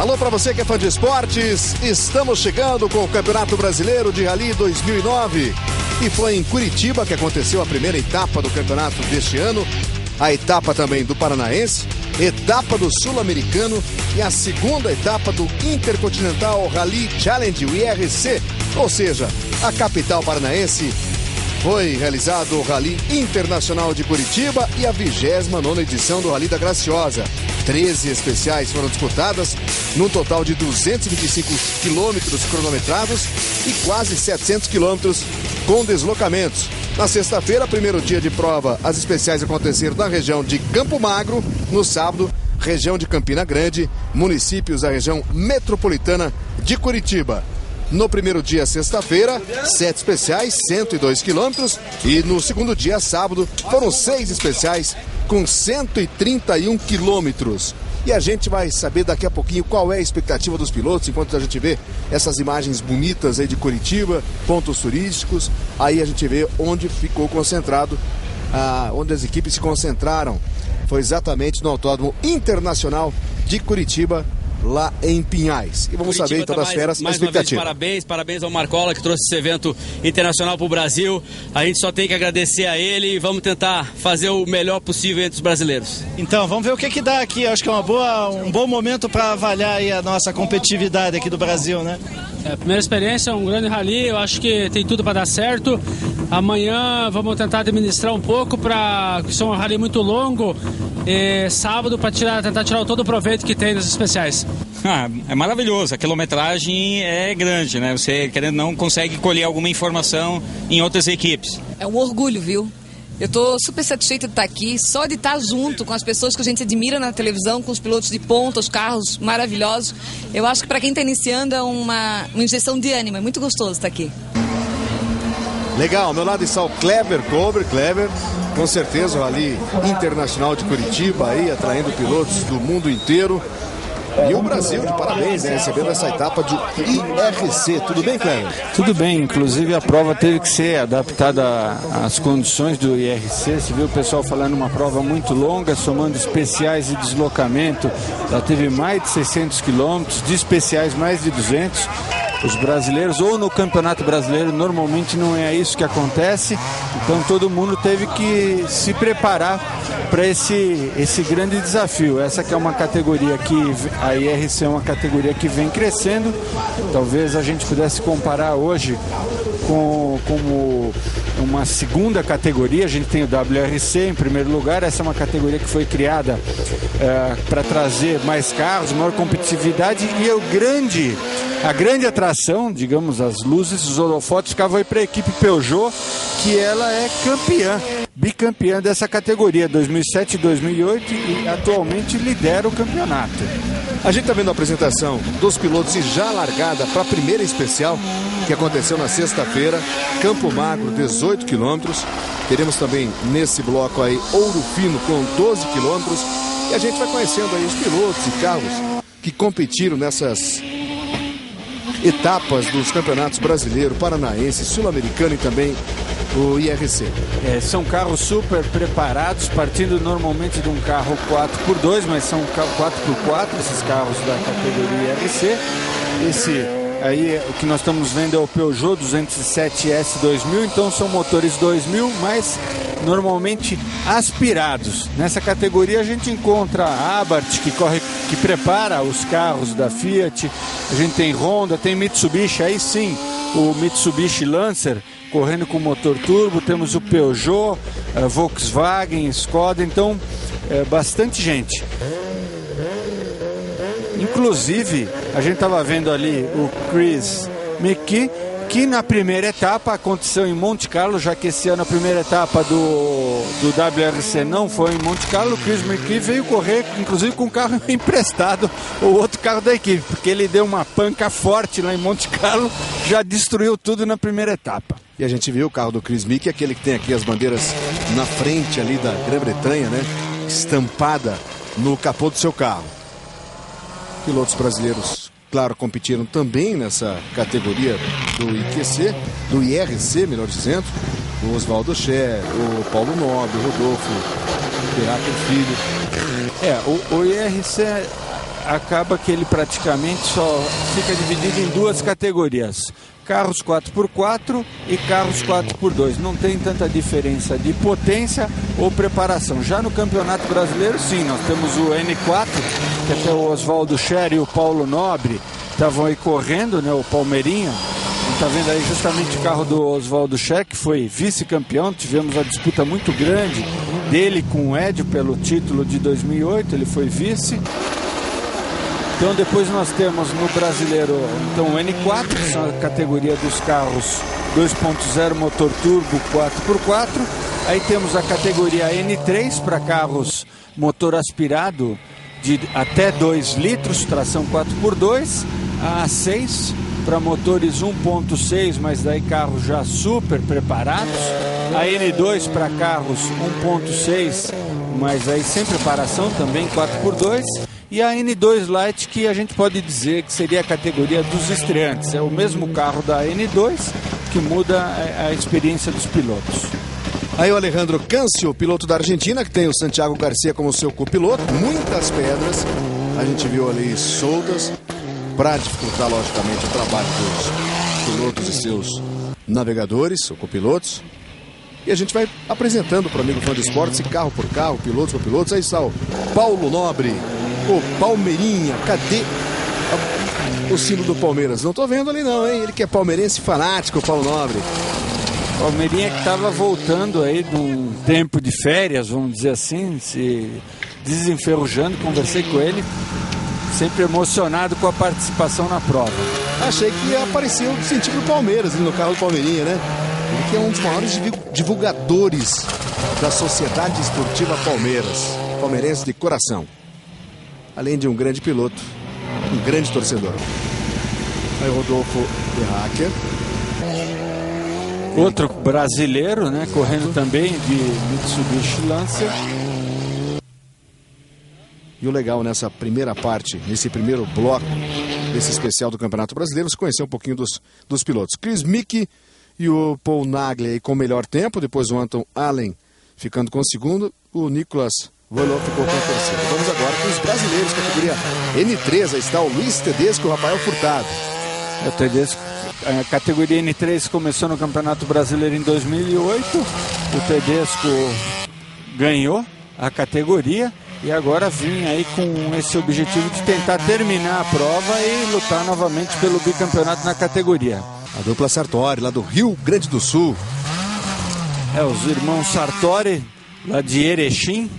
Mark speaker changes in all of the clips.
Speaker 1: Alô para você que é fã de esportes, estamos chegando com o Campeonato Brasileiro de Rally 2009 e foi em Curitiba que aconteceu a primeira etapa do campeonato deste ano, a etapa também do Paranaense, etapa do Sul-Americano e a segunda etapa do Intercontinental Rally Challenge, o IRC, ou seja, a capital paranaense. Foi realizado o Rally Internacional de Curitiba e a 29ª edição do Rally da Graciosa. 13 especiais foram disputadas, num total de 225 quilômetros cronometrados e quase 700 quilômetros com deslocamentos. Na sexta-feira, primeiro dia de prova, as especiais aconteceram na região de Campo Magro. No sábado, região de Campina Grande, municípios da região metropolitana de Curitiba. No primeiro dia, sexta-feira, 7 especiais, 102 quilômetros. E no segundo dia, sábado, foram 6 especiais com 131 quilômetros. E a gente vai saber daqui a pouquinho qual é a expectativa dos pilotos, enquanto a gente vê essas imagens bonitas aí de Curitiba, pontos turísticos. Aí a gente vê onde ficou concentrado, onde as equipes se concentraram. Foi exatamente no Autódromo Internacional de Curitiba, lá em Pinhais. E vamos saber então das feras a expectativa.
Speaker 2: Parabéns ao Marcola que trouxe esse evento internacional para o Brasil. A gente só tem que agradecer a ele e vamos tentar fazer o melhor possível entre os brasileiros.
Speaker 3: Então, vamos ver o que dá aqui. Acho que é um bom momento para avaliar aí a nossa competitividade aqui do Brasil, né?
Speaker 4: Primeira experiência, um grande rally, eu acho que tem tudo para dar certo. Amanhã vamos tentar administrar um pouco, para que é um rally muito longo. E sábado para tentar tirar todo o proveito que tem das especiais.
Speaker 5: É maravilhoso, a quilometragem é grande, né? Você, querendo não, consegue colher alguma informação em outras equipes.
Speaker 6: É um orgulho, viu? Eu tô super satisfeita de estar aqui, só de estar junto com as pessoas que a gente admira na televisão, com os pilotos de ponta, os carros maravilhosos. Eu acho que para quem está iniciando é uma injeção de ânimo, é muito gostoso estar aqui.
Speaker 1: Legal, ao meu lado está o Kleber, com certeza o Rally Internacional de Curitiba aí, atraindo pilotos do mundo inteiro. E o Brasil, de parabéns, né, recebendo essa etapa de IRC. Tudo bem, Kleber?
Speaker 7: Tudo bem, inclusive a prova teve que ser adaptada às condições do IRC. Você viu o pessoal falando uma prova muito longa, somando especiais e deslocamento. Ela teve mais de 600 quilômetros, de especiais mais de 200. Os brasileiros, ou no Campeonato Brasileiro, normalmente não é isso que acontece, então todo mundo teve que se preparar para esse grande desafio. Essa que é uma categoria que, a IRC é uma categoria que vem crescendo, talvez a gente pudesse comparar hoje como uma segunda categoria. A gente tem o WRC em primeiro lugar, essa é uma categoria que foi criada para trazer mais carros, maior competitividade, e a grande atração, digamos, as luzes, os holofotes ficavam aí para a equipe Peugeot, que ela é bicampeã dessa categoria, 2007 e 2008, e atualmente lidera o campeonato.
Speaker 1: A gente está vendo a apresentação dos pilotos e já largada para a primeira especial, que aconteceu na sexta-feira, Campo Magro, 18 quilômetros. Teremos também nesse bloco aí Ouro Fino com 12 quilômetros. E a gente vai conhecendo aí os pilotos e carros que competiram nessas etapas dos campeonatos brasileiro, paranaense, sul-americano e também o IRC.
Speaker 7: São carros super preparados, partindo normalmente de um carro 4x2, mas são 4x4 esses carros da categoria IRC. Esse aí, o que nós estamos vendo é o Peugeot 207S 2000, então são motores 2000, mas normalmente aspirados. Nessa categoria a gente encontra a Abarth, que prepara os carros da Fiat, a gente tem Honda, tem Mitsubishi, aí sim, o Mitsubishi Lancer correndo com motor turbo, temos o Peugeot, Volkswagen, Skoda, então bastante gente. Inclusive, a gente estava vendo ali o Chris McKee, que na primeira etapa aconteceu em Monte Carlo, já que esse ano a primeira etapa do WRC não foi em Monte Carlo. O Chris McKee veio correr, inclusive, com o carro emprestado, o outro carro da equipe, porque ele deu uma panca forte lá em Monte Carlo, já destruiu tudo na primeira etapa.
Speaker 1: E a gente viu o carro do Chris McKee, aquele que tem aqui as bandeiras na frente ali da Grã-Bretanha, né, estampada no capô do seu carro. Pilotos brasileiros, claro, competiram também nessa categoria do IRC, melhor dizendo. O Oswaldo Scher, o Paulo Nobre, o Rodolfo Perato Filho.
Speaker 7: O IRC acaba que ele praticamente só fica dividido em duas categorias. Carros 4x4 e carros 4x2. Não tem tanta diferença de potência ou preparação. Já no Campeonato Brasileiro, sim, nós temos o N4, que até o Oswaldo Scher e o Paulo Nobre estavam aí correndo, né? O Palmeirinha. Está vendo aí justamente o carro do Oswaldo Scher, que foi vice-campeão. Tivemos uma disputa muito grande dele com o Edio pelo título de 2008. Ele foi vice. Então depois nós temos no brasileiro então, o N4, que são a categoria dos carros 2.0 motor turbo 4x4. Aí temos a categoria N3 para carros motor aspirado de até 2 litros, tração 4x2. A A6 para motores 1.6, mas daí carros já super preparados. A N2 para carros 1.6, mas aí sem preparação também 4x2. E a N2 Lite, que a gente pode dizer que seria a categoria dos estreantes. É o mesmo carro da N2 que muda a experiência dos pilotos.
Speaker 1: Aí o Alejandro Cancio, piloto da Argentina, que tem o Santiago Garcia como seu copiloto. Muitas pedras, a gente viu ali soltas, para dificultar logicamente o trabalho dos pilotos e seus navegadores, ou copilotos. E a gente vai apresentando para o amigo fã de esportes, carro por carro, pilotos por pilotos. Aí está o Paulo Nobre, o Palmeirinha. Cadê o símbolo do Palmeiras? Não tô vendo ali não, hein? Ele que é palmeirense fanático, o Paulo Nobre.
Speaker 7: Palmeirinha que estava voltando aí de um tempo de férias, vamos dizer assim, se desenferrujando. Conversei com ele, sempre emocionado com a participação na prova.
Speaker 1: Achei que ia aparecer o sentido do Palmeiras no carro do Palmeirinha, né? Ele que é um dos maiores divulgadores da Sociedade Esportiva Palmeiras, palmeirense de coração. Além de um grande piloto, um grande torcedor. Aí Rodolfo Berracher.
Speaker 7: Outro brasileiro, né? Correndo também de Mitsubishi Lancer.
Speaker 1: E o legal nessa primeira parte, nesse primeiro bloco desse especial do Campeonato Brasileiro, você conheceu um pouquinho dos pilotos. Chris Mick e o Paul Nagley com o melhor tempo, depois o Anton Allen ficando com o segundo, o Nicolas Volou ficou com o terceiro. Vamos agora com os brasileiros, categoria N3, aí está o Luiz Tedesco e o Rafael Furtado.
Speaker 7: O Tedesco, a categoria N3 começou no Campeonato Brasileiro em 2008, o Tedesco ganhou a categoria e agora vinha aí com esse objetivo de tentar terminar a prova e lutar novamente pelo bicampeonato na categoria.
Speaker 1: A dupla Sartori, lá do Rio Grande do Sul.
Speaker 7: Os irmãos Sartori, lá de Erechim,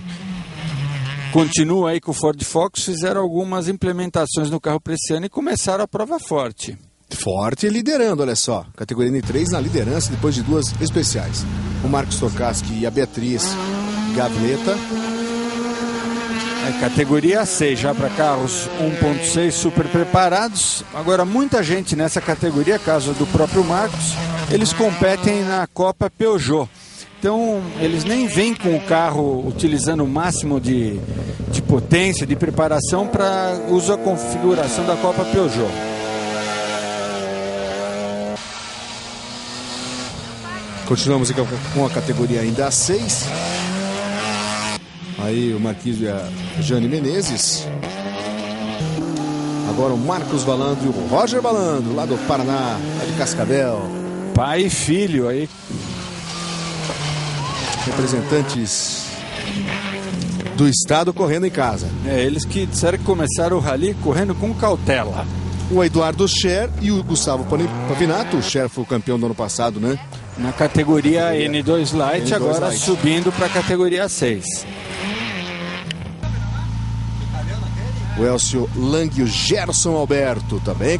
Speaker 7: continua aí com o Ford Focus, fizeram algumas implementações no carro para esse ano e começaram a prova forte.
Speaker 1: Forte e liderando, olha só. Categoria N3 na liderança depois de duas especiais. O Marcos Tokarski e a Beatriz Gavleta.
Speaker 7: A categoria C, já para carros 1.6 super preparados. Agora, muita gente nessa categoria, caso do próprio Marcos, eles competem na Copa Peugeot. Então, eles nem vêm com o carro utilizando o máximo de potência, de preparação para uso a configuração da Copa Peugeot.
Speaker 1: Continuamos aqui com a categoria ainda A6. Aí o Marquinhos e a Jane Menezes. Agora o Marcos Valandro e o Roger Valandro, lá do Paraná, lá de Cascavel.
Speaker 7: Pai e filho aí.
Speaker 1: Representantes do estado correndo em casa.
Speaker 7: Eles que disseram que começaram o rally correndo com cautela.
Speaker 1: O Eduardo Scher e o Gustavo Pavinato. O Scher foi o campeão do ano passado, né?
Speaker 7: Na categoria N2 Lite, N2 agora Lite. Subindo para a categoria 6.
Speaker 1: O Elcio Lang e o Gerson Alberto também.